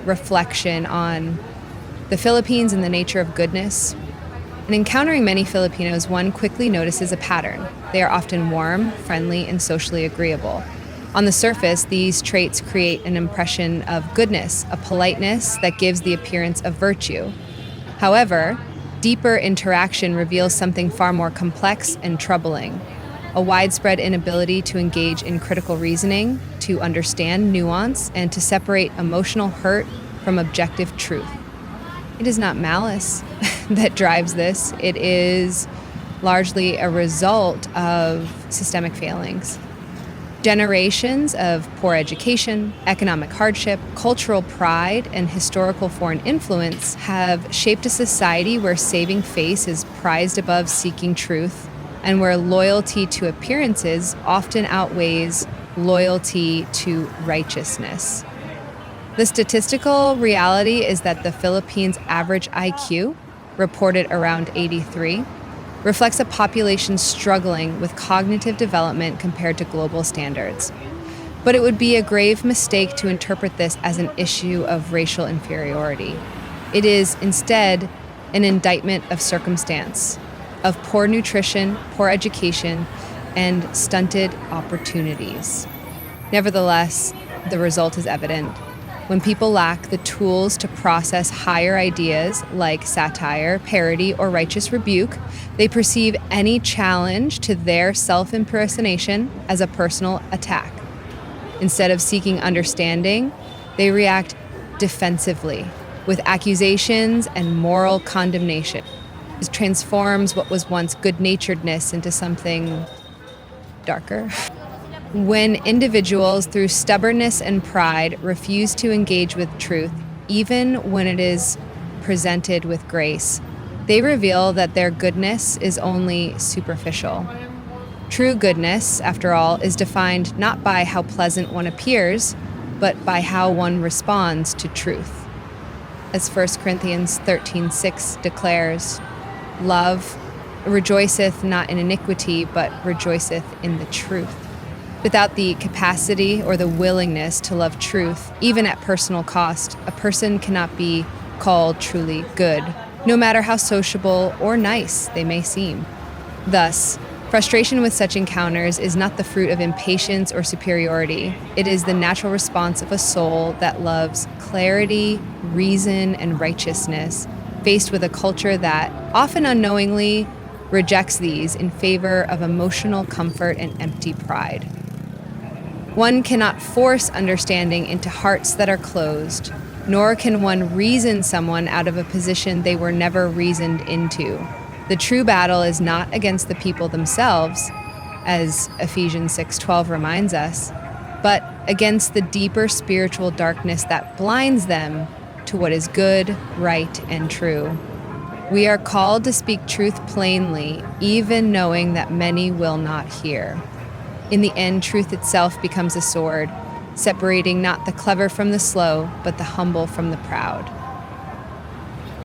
reflection on the Philippines and the nature of goodness. In encountering many Filipinos, one quickly notices a pattern. They are often warm, friendly, and socially agreeable. On the surface, these traits create an impression of goodness, a politeness that gives the appearance of virtue. However, deeper interaction reveals something far more complex and troubling: a widespread inability to engage in critical reasoning, to understand nuance, and to separate emotional hurt from objective truth. It is not malice that drives this. It is largely a result of systemic failings. Generations of poor education, economic hardship, cultural pride, and historical foreign influence have shaped a society where saving face is prized above seeking truth, and where loyalty to appearances often outweighs loyalty to righteousness. The statistical reality is that the Philippines' average IQ, reported around 83, reflects a population struggling with cognitive development compared to global standards. But it would be a grave mistake to interpret this as an issue of racial inferiority. It is instead an indictment of circumstance, of poor nutrition, poor education, and stunted opportunities. Nevertheless, the result is evident. When people lack the tools to process higher ideas like satire, parody, or righteous rebuke, they perceive any challenge to their self-impersonation as a personal attack. Instead of seeking understanding, they react defensively with accusations and moral condemnation. This transforms what was once good-naturedness into something darker. When individuals, through stubbornness and pride, refuse to engage with truth, even when it is presented with grace, they reveal that their goodness is only superficial. True goodness, after all, is defined not by how pleasant one appears, but by how one responds to truth. As 1 Corinthians 13:6 declares, "Love rejoiceth not in iniquity, but rejoiceth in the truth." Without the capacity or the willingness to love truth, even at personal cost, a person cannot be called truly good, no matter how sociable or nice they may seem. Thus, frustration with such encounters is not the fruit of impatience or superiority. It is the natural response of a soul that loves clarity, reason, and righteousness, faced with a culture that, often unknowingly, rejects these in favor of emotional comfort and empty pride. One cannot force understanding into hearts that are closed, nor can one reason someone out of a position they were never reasoned into. The true battle is not against the people themselves, as Ephesians 6:12 reminds us, but against the deeper spiritual darkness that blinds them to what is good, right, and true. We are called to speak truth plainly, even knowing that many will not hear. In the end, truth itself becomes a sword, separating not the clever from the slow, but the humble from the proud.